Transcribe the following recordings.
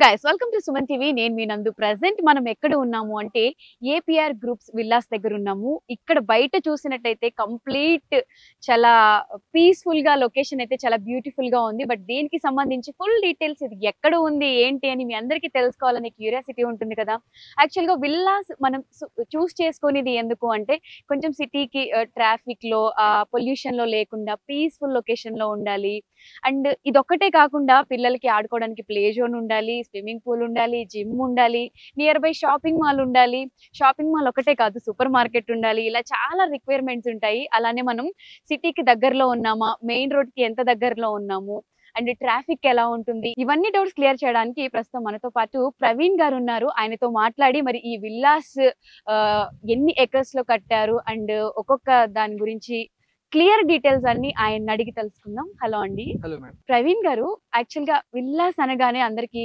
Guys, welcome to Suman TV. నేను మీ నందు. Present మనం ఎక్కడ ఉన్నాము అంటే ఏపీఆర్ గ్రూప్స్ విల్లాస్ దగ్గర ఉన్నాము. ఇక్కడ బయట చూసినట్టయితే కంప్లీట్ చాలా పీస్ఫుల్ గా లొకేషన్ అయితే చాలా బ్యూటిఫుల్ గా ఉంది. బట్ దీనికి సంబంధించి ఫుల్ డీటెయిల్స్ ఇది ఎక్కడ ఉంది ఏంటి అని మీ అందరికీ తెలుసుకోవాలనే క్యూరియాసిటీ ఉంటుంది కదా. యాక్చువల్ గా విల్లాస్ మనం చూస్ చేసుకునేది ఎందుకు అంటే కొంచెం సిటీకి ట్రాఫిక్ లో పొల్యూషన్ లో లేకుండా పీస్ఫుల్ లొకేషన్ లో ఉండాలి. అండ్ ఇదొక్కటే కాకుండా పిల్లలకి ఆడుకోవడానికి ప్లే జోన్ ఉండాలి, స్విమ్మింగ్ పూల్ ఉండాలి, జిమ్ ఉండాలి, నియర్ బై షాపింగ్ మాల్ ఉండాలి. షాపింగ్ మాల్ ఒకటే కాదు, సూపర్ మార్కెట్ ఉండాలి. ఇలా చాలా రిక్వైర్మెంట్స్ ఉంటాయి. అలానే మనం సిటీకి దగ్గరలో ఉన్నామా, మెయిన్ రోడ్ కి ఎంత దగ్గరలో ఉన్నాము, అండ్ ట్రాఫిక్ ఎలా ఉంటుంది, ఇవన్నీ డౌట్స్ క్లియర్ చేయడానికి ప్రస్తుతం మనతో పాటు ప్రవీణ్ గారు ఉన్నారు. ఆయనతో మాట్లాడి మరి ఈ విల్లాస్ ఎన్ని ఎకర్స్ లో కట్టారు అండ్ ఒక్కొక్క దాని గురించి క్లియర్ డీటెయిల్స్ అన్ని ఆయన అడిగి తెలుసుకుందాం. హలో అండి. Hello madam. ప్రవీణ్ గారు, యాక్చువల్ గా విల్లాస్ అనగానే అందరికి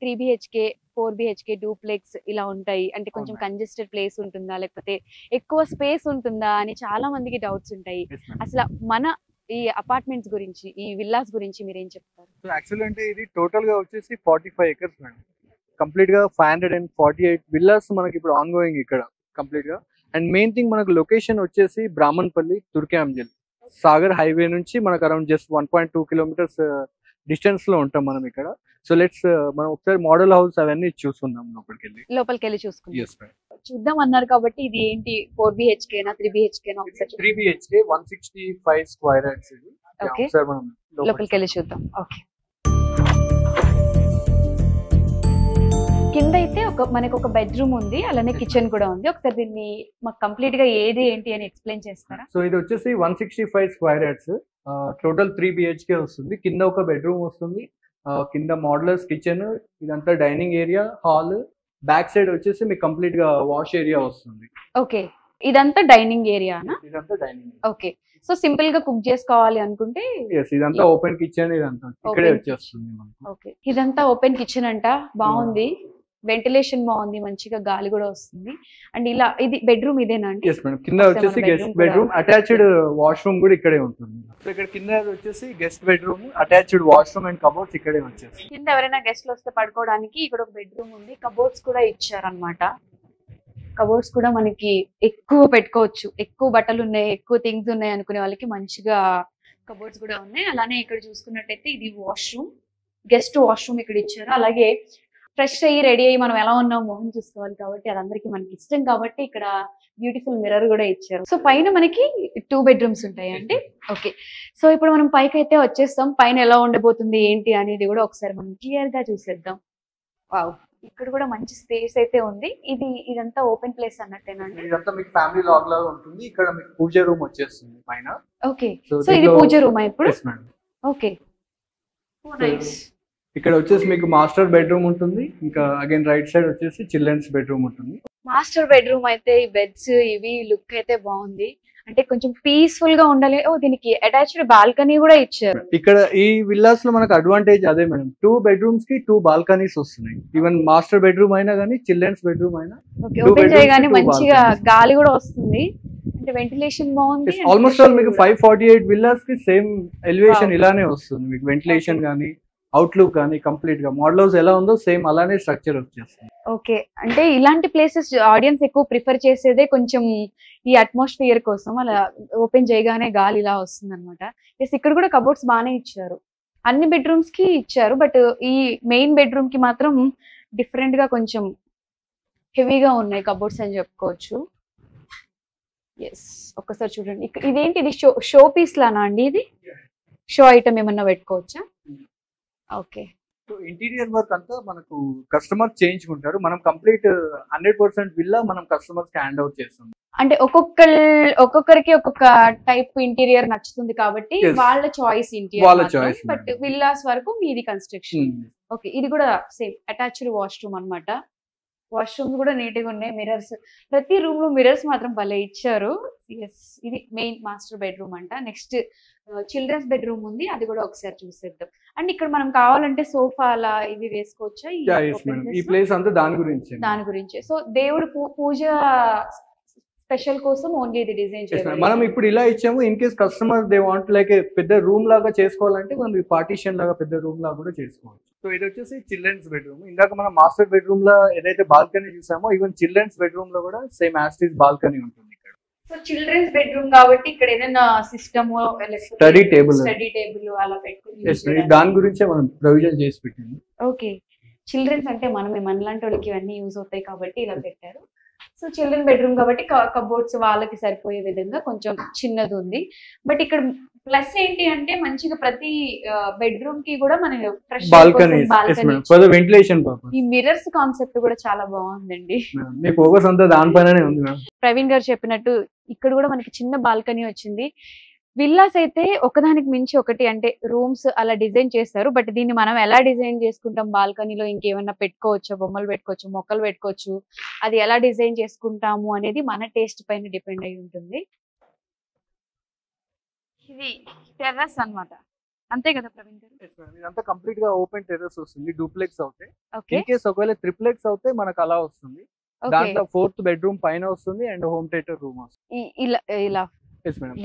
3 BHK 4 BHK డూప్లెక్స్ ఇలా ఉంటాయి. అంటే కొంచెం కంజెస్టెడ్ ప్లేస్ ఉంటుందా, లేకపోతే ఎక్కువ స్పేస్ ఉంటుందా అని చాలా మందికి డౌట్స్ ఉంటాయి. అసలు మన ఈ అపార్ట్మెంట్స్ గురించి, ఈ విల్లాస్ గురించి మీరేం చెప్తారు? యాక్చువల్ అంటే ఇది టోటల్ గా వచ్చేసి 45 acres మేడం. కంప్లీట్ గా 548 విల్లాస్ మనకి ఇప్పుడు ఆన్ గోయింగ్ ఇక్కడ కంప్లీట్ గా. అండ్ మెయిన్ థింగ్ మనకు లొకేషన్ వచ్చేసి బ్రాహ్మణపల్లి, తుర్కేంజల్, సాగర్ హైవే నుంచి మనకు అరౌండ్ జస్ట్ 1.2 kilometers డిస్టెన్స్ లో ఉంటాం మనం ఇక్కడ. సో లెట్స్ మనం ఒకసారి మోడల్ హౌస్ అవన్నీ చూసుకుందాం లోపలికి వెళ్ళి చూసుకుందాం. చూద్దాం అన్నారు కాబట్టి ఇది ఏంటి, 4 BHK నా 3 BHK నా? 3 BHK 165 square yards ఇది. ఒకసారి మనం లోపలికి వెళ్ళి చూద్దాం. ఓకే, కింద అయితే మనకు ఒక బెడ్రూమ్ ఉంది, అలానే కిచెన్ కూడా ఉంది. ఒకసారి దీన్ని మాకు కంప్లీట్ గా ఏది ఏంటి అని ఎక్స్ప్లెయిన్ చేస్తారా? సో ఇది వచ్చేసి 165 square yards, టోటల్ 3 BHK వస్తుంది. కింద ఒక బెడ్రూమ్ వస్తుంది, కింద మోడలర్స్ కిచెన్, ఇదంతా dining area, hall. Back side వచ్చేసి మీకు కంప్లీట్ గా వాష్ ఏరియా వస్తుంది. ఓకే, ఇదంతా డైనింగ్ ఏరియానా? ఇదంతా డైనింగ్. ఓకే, సో సింపుల్ గా కుక్ చేసుకోవాలి అనుకుంటే ఇదంతా ఓపెన్ కిచెన్, ఇదంతా ఇక్కడే వచ్చేస్తుంది. ఓకే, ఇదంతా ఓపెన్ కిచెన్ అంట. బాగుంది, వెంటిలేషన్ బాగుంది, మంచిగా గాలి కూడా వస్తుంది. అండ్ ఇలా ఇది బెడ్రూమ్ ఇదేనా అండి? కింద వచ్చేసి గెస్ట్ బెడ్రూమ్, అటాచ్డ్ వాష్రూమ్ కూడా ఇక్కడే ఉంటుంది. సో ఇక్కడ కింద వచ్చేసి guest bedroom, attached washroom and cupboards ఇక్కడే వచ్చేసి. కింద ఎవరైనా గెస్ట్లు వస్తే పడుకోవడానికి ఇక్కడ ఒక బెడ్రూమ్ ఉంది. కబోర్డ్స్ కూడా ఇచ్చారనమాట. కబోర్డ్స్ కూడా మనకి ఎక్కువ పెట్టుకోవచ్చు, ఎక్కువ బట్టలు ఉన్నాయి, ఎక్కువ థింగ్స్ ఉన్నాయి అనుకునే వాళ్ళకి మంచిగా కబోర్డ్స్ కూడా ఉన్నాయి. అలానే ఇక్కడ చూసుకున్నట్టయితే ఇది వాష్రూమ్, గెస్ట్ వాష్రూమ్ ఇక్కడ ఇచ్చారు. అలాగే ఫ్రెష్ అయ్యి రెడీ అయ్యి మనం ఎలా ఉన్నాం మొహం చూసుకోవాలి కాబట్టి అదందరికి మనకి ఇష్టం కాబట్టి ఇక్కడ బ్యూటిఫుల్ మిర్రర్ కూడా ఇచ్చారు. సో పైన మనకి 2 bedrooms ఉంటాయండి. ఓకే, సో ఇప్పుడు మనం పైకి అయితే వచ్చేస్తాం. పైన ఎలా ఉండబోతుంది ఏంటి అనేది కూడా ఒకసారి మనం క్లియర్ గా చూసేద్దాం. వావ్, ఇక్కడ కూడా మంచి స్పేస్ అయితే ఉంది. ఇదంతా ఓపెన్ ప్లేస్ అన్నట్టేనండి? ఇదంతా మీకు ఫ్యామిలీ లాగ్ లాగా ఉంటుంది. ఇక్కడ మీకు పూజ రూమ్ వచ్చేస్తుంది పైన. ఓకే, సో ఇది పూజ రూమ్ ఇప్పుడు? Okay, nice. ఇక్కడ వచ్చేసి మీకు మాస్టర్ బెడ్రూమ్ ఉంటుంది. ఇంకా అగైన్ రైట్ సైడ్ వచ్చేసి చిల్డ్రన్స్ బెడ్రూమ్ ఉంటుంది. మాస్టర్ బెడ్రూమ్ అయితే ఈ బెడ్స్ ఇవి లుక్ అయితే బాగుంది, అంటే కొంచెం పీస్ఫుల్ గా ఉండాలి. దీనికి అటాచ్డ్ బాల్కనీ కూడా ఇచ్చారు. ఇక్కడ ఈ విల్లాస్ లో మనకు అడ్వాంటేజ్ అదే మేడం, 2 bedrooms కి 2 balconies వస్తున్నాయి. ఈవెన్ మాస్టర్ బెడ్రూమ్ అయినా కానీ చిల్డ్రన్స్ బెడ్రూమ్ అయినా ఓపెన్ చేయగానే మంచిగా గాలి కూడా వస్తుంది, అంటే వెంటిలేషన్ బాగుంది. ఆల్మోస్ట్ ఆల్ మీకు 548 విల్లాస్ కి సేమ్ ఎలివేషన్ ఇలానే వస్తుంది. మీకు వెంటిలేషన్ కానీ అవుట్లుక్ కానీ కంప్లీట్ గా మోడల్ హౌస్ ఎలా ఉందో సేమ్ అలానే స్ట్రక్చర్ వచ్చేస్తుంది. ఓకే, అంటే ఇలాంటి ప్లేసెస్ ఆడియన్స్ ఎక్కువ ప్రిఫర్ చేసేదే కొంచెం ఈ అట్మాస్ఫియర్ కోసం. అలా ఓపెన్ చేయగానే గాలి ఇలా వస్తుంది అనమాట. ఇక్కడ కూడా కబోర్డ్స్ బాగానే ఇచ్చారు, అన్ని బెడ్రూమ్స్ కి ఇచ్చారు. బట్ ఈ మెయిన్ బెడ్రూమ్ కి మాత్రం డిఫరెంట్ గా కొంచెం హెవీగా ఉన్నాయి కబోర్డ్స్ అని చెప్పుకోవచ్చు. ఎస్, ఒక్కసారి చూడండి. ఇదేంటి, ఇది షో పీస్ లానా అండి? ఇది షో ఐటమ్ ఏమన్నా పెట్టుకోవచ్చా? ఓకే, సో ఇంటీరియర్ వర్క్ అంతా మనకు కస్టమర్ చేయించుకుంటారు. మనం కంప్లీట్ 100% విల్లా మనం కస్టమర్స్ కి హ్యాండ్ అవుట్ చేస్తాం. అంటే ఒక్కొక్కరికి ఒక్కొక్క టైప్ ఇంటీరియర్ నచ్చుతుంది కాబట్టి వాళ్ళ చాయిస్ ఇంటీరియర్. బట్ విల్లాస్ వరకు మీది కన్స్ట్రక్షన్. ఓకే, ఇది కూడా సేమ్ అటాచ్డ్ వాష్రూమ్ అన్నమాట. వాష్రూమ్స్ కూడా నీట్ గా ఉన్నాయి. మిర్రర్స్, ప్రతి రూమ్ లో మిర్రర్స్ మాత్రం భలే ఇచ్చారు. ఎస్, ఇది మెయిన్ మాస్టర్ బెడ్రూమ్ అంట. నెక్స్ట్ చిల్డ్రన్స్ బెడ్రూమ్ ఉంది, అది కూడా ఒకసారి చూసేద్దాం. అండ్ ఇక్కడ మనం కావాలంటే సోఫా అలా ఇవి వేసుకోవచ్చా? ఈ ప్లేస్ అంతా దాని గురించి. సో దేవుడు పూజ స్పెషల్ కోసం ఓన్లీ ఇది డిజైన్ చేయాలి. మనం ఇప్పుడు ఇలా ఇచ్చాము. In case customer they want like పెద్ద రూమ్ లాగా చేసుకోవాలంటే మనం పార్టీషన్ లాగా పెద్ద రూమ్ లాగా కూడా చేసుకోవచ్చు. సో ఇది వచ్చేసి చిల్డ్రన్స్ బెడ్రూమ్. ఇందాక మనం మాస్టర్ బెడ్రూమ్ లో ఏదైతే బాల్కనీ చూసామో ఈవెన్ చిల్డ్రన్స్ బెడ్రూమ్ లో కూడా సేమ్ యాస్టీస్ బాల్కనీ ఉంటుంది ఇక్కడ. సో చిల్డ్రన్స్ బెడ్రూమ్ కాబట్టి ఇక్కడ ఏదైనా సిస్టమ్ స్టడీ టేబుల్ అలా పెట్టుకుని దాని గురించే మనం ప్రొవిజన్ చేసి పెట్టింది. ఓకే, చిల్డ్రన్స్ అంటే మనలాంటి వాళ్ళకి ఇవన్నీ యూజ్ అవుతాయి కాబట్టి ఇలా పెట్టారు. సో చిల్డ్రన్ బెడ్రూమ్ కాబట్టి కబోర్డ్స్ వాళ్ళకి సరిపోయే విధంగా కొంచెం చిన్నది ఉంది. బట్ ఇక్కడ ప్లస్ ఏంటి అంటే మంచిగా ప్రతి బెడ్రూమ్ కి కూడా మన fresh balcony for ventilation purpose. ఈ మిర్రర్స్ కాన్సెప్ట్ కూడా చాలా బాగుందండి. మీ ఫోకస్ అంతా దానిపైనే ఉంది మ్యామ్. ప్రవీణ్ గారు చెప్పినట్టు ఇక్కడ కూడా మనకి చిన్న బాల్కనీ వచ్చింది. విల్లాస్ అయితే ఒకదానికి మించి ఒకటి అంటే రూమ్స్ అలా డిజైన్ చేస్తారు. బట్ దీన్ని మనం ఎలా డిజైన్ చేసుకుంటాం, బాల్కనీలో ఇంకేమన్నా పెట్టుకోవచ్చు, బొమ్మలు పెట్టుకోవచ్చు, మొక్కలు పెట్టుకోవచ్చు, అది ఎలా డిజైన్ చేసుకుంటాము అనేది మన టేస్ట్ పైన డిపెండ్ అయి ఉంటుంది. ఇది టెర్రస్ అన్నమాట, అంతే కదా ప్రవీణ్ గారు? ఇదంతా కంప్లీట్ గా ఓపెన్ టెర్రస్ వస్తుంది. డూప్లెక్స్ అవుతాయి. ఇన్ కేస్ ఒకవేళ ట్రిప్లెక్స్ అవుతే మనకు అలా వస్తుంది. దాంట్లో 4th బెడ్రూమ్ పైన వస్తుంది అండ్ హోమ్ థియేటర్ రూమ్ వస్తుంది. ఇలా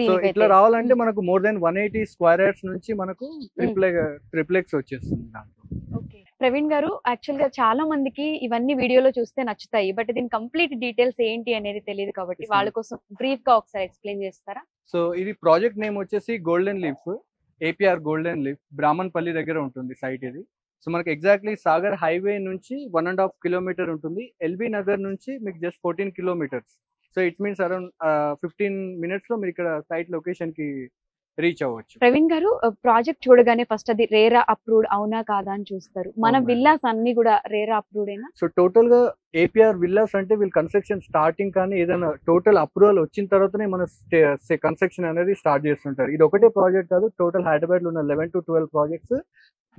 సో ఇట్లా రావాలంటే మనకు మోర్ దెన్ 180 స్క్వేర్ యార్డ్స్ నుంచి మనకు ట్రిప్లెక్స్ వచ్చేస్తుంది దాంట్లో. ప్రవీణ్ గారు, యాక్చువల్ గా చాలా మందికి ఇవన్నీ వీడియోలో చూస్తే నచ్చుతాయి, బట్ దీని కంప్లీట్ డీటెయిల్స్ ఏంటి అనేది తెలియదు కాబట్టి వాళ్ళ కోసం బ్రీఫ్ గా ఒకసారి ఎక్స్ప్లెయిన్ చేస్తారా? సో ఇది ప్రాజెక్ట్ నేమ్ వచ్చేసి golden leaf, APR golden leaf. Brahmanapalli దగ్గర ఉంటుంది సైట్ ఇది. సో మనకి ఎగ్జాక్ట్లీ సాగర్ హైవే నుంచి 1.5 కిలోమీటర్ ఉంటుంది. ఎల్బీ నగర్ నుంచి మీకు just 14 kilometres. So it means around 15 minutes లో మీరు ఇక్కడ సైట్ లొకేషన్ కి రీచ్ అవ్వచ్చు. ప్రవీణ్ గారు, ప్రాజెక్ట్ చూడగానే ఫస్ట్ అది రేరా అప్రూవ్డ్ అవునా కాదా అని చూస్తారు. మన విల్లాస్ అన్ని కూడా రేరా అప్రూవ్డ్ ఏనా? సో టోటల్ గా ఏపీఆర్ విల్లాస్ అంటే వీళ్ళు కన్స్ట్రక్షన్ స్టార్టింగ్ కానీ ఏదైనా టోటల్ అప్రూవల్ వచ్చిన తర్వాతనే మన కన్స్ట్రక్షన్ అనేది స్టార్ట్ చేస్తుంటారు. ఇది ఒకటే ప్రాజెక్ట్ కాదు, టోటల్ హైదరాబాద్ లో ఉన్న 11 to 12 ప్రాజెక్ట్స్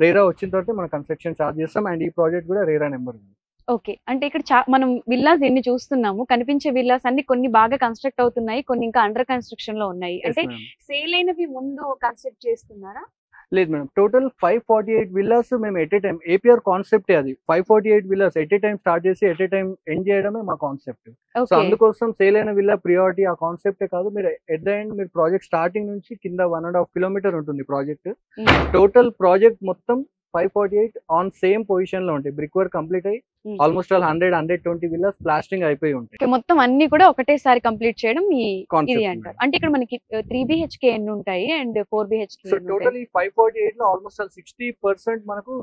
రేరా వచ్చిన తర్వాత మనం కన్స్ట్రక్షన్ స్టార్ట్ చేస్తాం. అండ్ ఈ ప్రాజెక్ట్ కూడా రేరా నెంబర్ ఉంది. ఓకే, అంటే ఇక్కడ మనం విల్లాస్ ఎన్ని చూస్తున్నాము, కనిపించే విల్లాస్ అన్ని కొన్ని బాగా కన్స్ట్రక్ట్ అవుతున్నాయి, కొన్ని ఇంకా అండర్ కన్స్ట్రక్షన్ లో ఉన్నాయి. అంటే సేల్ అయినవి ముందు కన్స్ట్రక్ట్ చేస్తున్నారా? లేదు మేడం, టోటల్ 548 విల్లాస్ మేము ఎట్ ఏ టైం, ఏపీఆర్ కాన్సెప్టే అది. 548 villas at a time start చేసి ఎట్ ఏ టైం ఎండ్ చేయడమే మా కాన్సెప్ట్. సో అందుకోసం సేల్ అయిన విల్లా ప్రియారిటీ ఆ కాన్సెప్టే కాదు, మీరు ఎట్ ద ఎండ్ మీరు ప్రాజెక్ట్ స్టార్టింగ్ నుంచి కింద 1.5 కిలోమీటర్ ఉంటుంది ప్రాజెక్ట్. టోటల్ ప్రాజెక్ట్ మొత్తం 548 ఆన్ సేమ్ పొజిషన్ లో ఉంటాయి. బ్రిక్ వర్క్ కంప్లీట్ అయ్యి ఆల్మోస్ట్ 100-120 విల్లాస్ ప్లాస్టింగ్ అయిపోయి ఉంటాయి. మొత్తం అన్ని కూడా ఒకటేసారి కంప్లీట్ చేయడం ఇది అంటారు. అంటే ఇక్కడ మనకి 3 BHK ఎన్ని ఉంటాయి అండ్ 4 BHK? సో టోటల్ ఈ 548 లో ఆల్మోస్ట్ 60% మనకు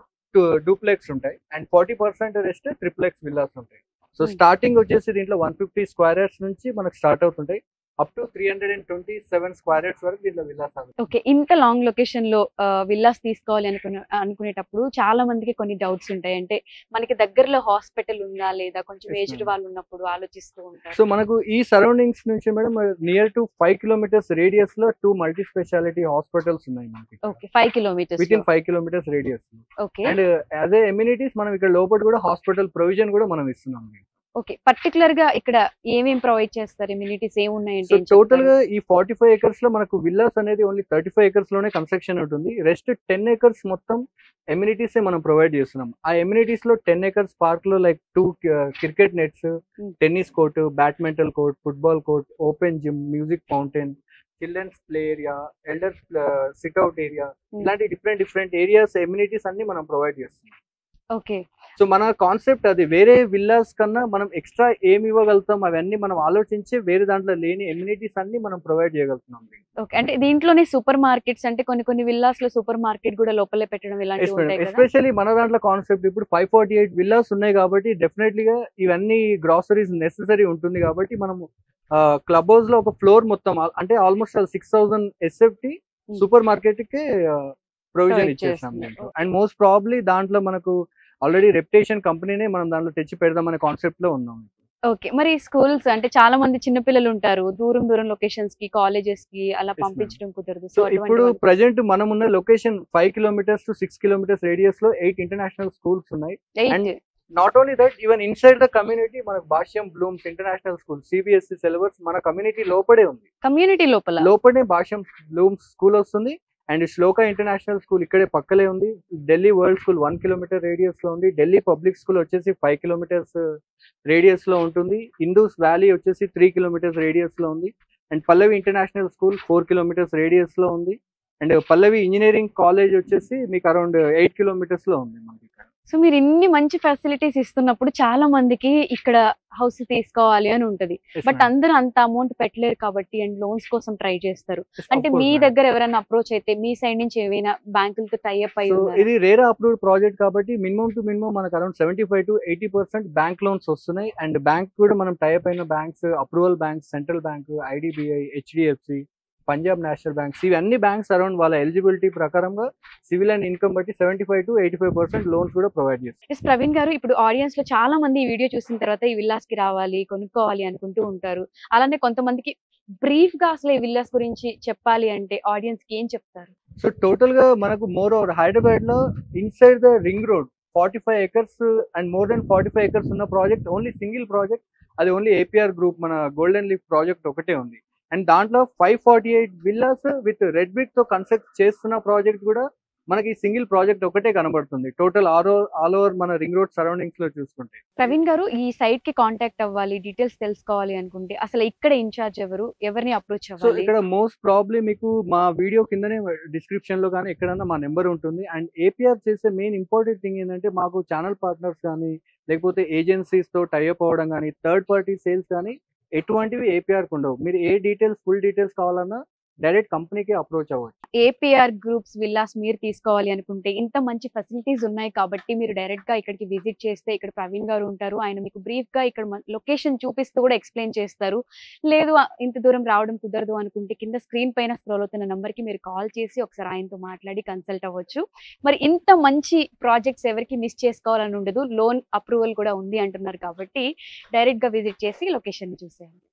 డూప్లెక్స్ ఉంటాయి అండ్ 40% రెస్ట్ ట్రిప్లెక్స్ విల్లాస్ ఉంటాయి. సో స్టార్టింగ్ వచ్చేసి దీంట్లో 150 స్క్వేర్ యార్డ్స్ నుంచి మనకు స్టార్ట్ అవుతుంటాయి. అప్ టు 327 స్క్వేర్ యార్డ్స్ వరకు దీంట్లో విల్లాస్. ఓకే, ఇంత లాంగ్ లొకేషన్ లో విల్లాస్ తీసుకోవాలి అనుకునేటప్పుడు చాలా మందికి కొన్ని డౌట్స్ ఉంటాయి. అంటే మనకి దగ్గరలో హాస్పిటల్ ఉందా లేదా, కొంచెం ఏజ్డ్ వాళ్ళు ఉన్నప్పుడు ఆలోచిస్తూ ఉంటారు. సో మనకు ఈ సరౌండింగ్స్ నుంచి madam near to 5 kilometres radius లో 2 మల్టీ స్పెషాలిటీ హాస్పిటల్స్ ఉన్నాయి మనకి. Okay, 5 kilometres with in 5 kilometres radius. Okay, and as a amenities మనం ఇక్కడ లోపల కూడా హాస్పిటల్ ప్రొవిజన్ కూడా మనం ఇస్తున్నాం. ఓకే, పర్టికులర్ గా ఇక్కడ ఏమేమి ప్రొవైడ్ చేస్తారు, ఇమ్యూనిటీస్ ఏమున్నాయంటే? టోటల్ గా ఈ 45 acres లో మనకు విల్లాస్ అనేది ఓన్లీ 35 acres లోనే కన్స్ట్రక్షన్ ఉంటుంది. రెస్ట్ 10 acres మొత్తం ఎమ్యూనిటీస్ మనం ప్రొవైడ్ చేస్తున్నాం. ఆ ఎమ్యూనిటీస్ లో 10 acres పార్క్ లో like 2 cricket nets, tennis court, badminton court, football court, open gym, music fountain, children's play area, elders sit out area, ఇలాంటి డిఫరెంట్ ఏరియాస్ ఎమ్యూనిటీస్ అన్ని మనం ప్రొవైడ్ చేస్తున్నాం. ఓకే, సో మన కాన్సెప్ట్ అది. వేరే విల్లాస్ కన్నా మనం ఎక్స్ట్రా ఏమి ఇవ్వగలుగుతాం అవన్నీ మనం ఆలోచించి వేరే దాంట్లో లేని ఎమ్యూనిటీస్ అన్ని మనం ప్రొవైడ్ చేయగలుగుతున్నాం. ఓకే, అంటే దీంట్లోనే సూపర్ మార్కెట్స్, అంటే కొన్ని విల్లాస్ లో సూపర్ మార్కెట్ కూడా లోపలే పెట్టడం ఇలాంటివి ఉంటాయి కదా? ఎస్పెషల్లీ మన దాంట్లో కాన్సెప్ట్ ఇప్పుడు 548 విల్లాస్ ఉన్నాయి కాబట్టి డెఫినెట్లీగా ఇవన్నీ గ్రాసరీస్ నెసెసరీ ఉంటుంది కాబట్టి మనం క్లబ్ హౌస్ లో ఒక ఫ్లోర్ మొత్తం అంటే ఆల్మోస్ట్ 6000 SFT సూపర్ మార్కెట్ కి ప్రొవిజన్ ఇచ్చేస్తాం. అండ్ మోస్ట్ ప్రాబ్లీ దాంట్లో మనకు ఆల్రెడీ రెప్యుటేషన్ కంపెనీనే మనం దాంట్లో తెచ్చి పెడదాం అనే కాన్సెప్ట్ లో ఉన్నాం. ఓకే, మరి స్కూల్స్ అంటే చాలా మంది చిన్నపిల్లలు ఉంటారు, దూరం లొకేషన్స్ కి, కాలేజెస్ కి అలా పంపించడం కుదరదు. సో ఇప్పుడు ప్రెసెంట్ మనం ఉన్న location 5 kilometers to 6 kilometers radius లో 8 ఇంటర్నేషనల్ స్కూల్స్ ఉన్నాయి. And not only that, even inside the community మనకు Bhashyam Blooms international school CBSE syllabus మన కమ్యూనిటీ లోపడే ఉంది. కమ్యూనిటీ లోపలే భాష్యం బ్లూమ్స్ స్కూల్ వస్తుంది. అండ్ శ్లోక ఇంటర్నేషనల్ స్కూల్ ఇక్కడే పక్కలే ఉంది. Delhi world school 1 kilometer radius లో ఉంది. ఢిల్లీ పబ్లిక్ స్కూల్ వచ్చేసి 5 kilometers రేడియస్ లో ఉంటుంది. ఇందూస్ వ్యాలీ వచ్చేసి 3 kilometers రేడియస్ లో ఉంది. And Pallavi international school 4 kilometers radius లో ఉంది. అండ్ పల్లవి ఇంజనీరింగ్ కాలేజ్ వచ్చేసి మీకు అరౌండ్ 8 కిలోమీటర్స్ లో ఉంది మనకి ఇక్కడ. సో మీరు ఇన్ని మంచి ఫెసిలిటీస్ ఇస్తున్నప్పుడు చాలా మందికి ఇక్కడ హౌస్ తీసుకోవాలి అని ఉంటది. Yes, but ma'am. అందరూ అంత అమౌంట్ పెట్టలేరు కాబట్టి అండ్ లోన్స్ కోసం ట్రై చేస్తారు. Yes, of అంటే course, మీ madam. దగ్గర ఎవరైనా అప్రోచ్ అయితే మీ సైడ్ నుంచి ఏవైనా బ్యాంకులతో టైఅప్ అయి సో ఉన్నారా? ఇది రేరా అప్రూవ్డ్ ప్రాజెక్ట్ కాబట్టి మినిమం టు మినిమం మనకు అరౌండ్ 75 to 80% బ్యాంక్ లోన్స్ వస్తున్నాయి. అండ్ బ్యాంక్ కూడా మనం టైప్ అయిన banks, approval banks, central bank, IDBI, HDFC, Punjab national banks, ఇవన్నీ బ్యాంక్స్ అరౌండ్ వాళ్ళ ఎలిజిబిలిటీ ప్రకారంగా సివిల్ అండ్ ఇన్కమ్ బట్టి 75 to 85% లోన్స్ కూడా ప్రొవైడ్ చేస్తారు. ఎస్ ప్రవీణ్ గారు, ఇప్పుడు ఆడియన్స్ లో చాలా మంది ఈ వీడియో చూసిన తర్వాత ఈ విల్లాస్ కి రావాలి, కొనుక్కోవాలి అనుకుంటూ ఉంటారు. అలానే కొంతమందికి బ్రీఫ్ గా అసలు ఈ విల్లాస్ గురించి చెప్పాలి అంటే ఆడియన్స్ కి ఏం చెప్తారు? సో టోటల్ గా మనకు మోర్ ఓవర్ హైదరాబాద్ లో inside the ring road 45 acres and more than 45 acres ఉన్న ప్రాజెక్ట్ ఓన్లీ సింగిల్ ప్రాజెక్ట్, అది ఓన్లీ ఏపీఆర్ గ్రూప్ మన గోల్డెన్ లీఫ్ ప్రాజెక్ట్ ఒకటే ఉంది. అండ్ దాంట్లో 548 విల్లాస్ విత్ రెడ్ బ్రిక్ తో కన్స్ట్రక్ట్ చేస్తున్న ప్రాజెక్ట్ కూడా మనకి సింగిల్ ప్రాజెక్ట్ ఒకటే కనబడుతుంది టోటల్ ఆల్ ఓవర్ మన రింగ్ రోడ్ సరౌండింగ్స్ లో చూసుకుంటే. ప్రవీణ్ గారు, ఈ సైట్ కి కాంటాక్ట్ అవ్వాలి, డీటెయిల్స్ తెలుసుకోవాలి అనుకుంటే అసలు ఇక్కడ ఇన్ఛార్జ్ ఎవరు, ఎవరిని అప్రోచ్ సో అవ్వాలి? ఇక్కడ మోస్ట్ ప్రాబ్లీ మీకు మా వీడియో కిందనే డిస్క్రిప్షన్ లో కానీ ఎక్కడన్నా మా నెంబర్ ఉంటుంది. అండ్ ఏపీఆర్ చేసే మెయిన్ ఇంపార్టెంట్ థింగ్ ఏంటంటే మాకు ఛానల్ పార్ట్నర్స్ కానీ లేకపోతే ఏజెన్సీస్ తో టైఅప్ అవ్వడం కానీ థర్డ్ పార్టీ సేల్స్ కానీ ఎటువంటివి ఏపీఆర్ ఉండవు. మీరు ఏ డీటెయిల్స్ ఫుల్ డీటెయిల్స్ కావాలన్నా డైరెక్ట్ కంపెనీకి అప్రోచ్ అవ్వచ్చు. ఏపీఆర్ గ్రూప్స్ విల్లాస్ మీరు తీసుకోవాలి అనుకుంటే ఇంత మంచి ఫెసిలిటీస్ ఉన్నాయి కాబట్టి మీరు డైరెక్ట్ గా ఇక్కడికి విజిట్ చేస్తే ఇక్కడ ప్రవీణ్ గారు ఉంటారు. ఆయన మీకు బ్రీఫ్ గా ఇక్కడ లొకేషన్ చూపిస్తూ కూడా ఎక్స్ప్లెయిన్ చేస్తారు. లేదు ఇంత దూరం రావడం కుదరదు అనుకుంటే కింద స్క్రీన్ పైన స్క్రోల్ అవుతున్న నంబర్ కి మీరు కాల్ చేసి ఒకసారి ఆయనతో మాట్లాడి కన్సల్ట్ అవ్వచ్చు. మరి ఇంత మంచి ప్రాజెక్ట్స్ ఎవరికి మిస్ చేసుకోవాలని ఉండదు, లోన్ అప్రూవల్ కూడా ఉంది అంటున్నారు కాబట్టి డైరెక్ట్ గా విజిట్ చేసి లొకేషన్ చూసేయండి.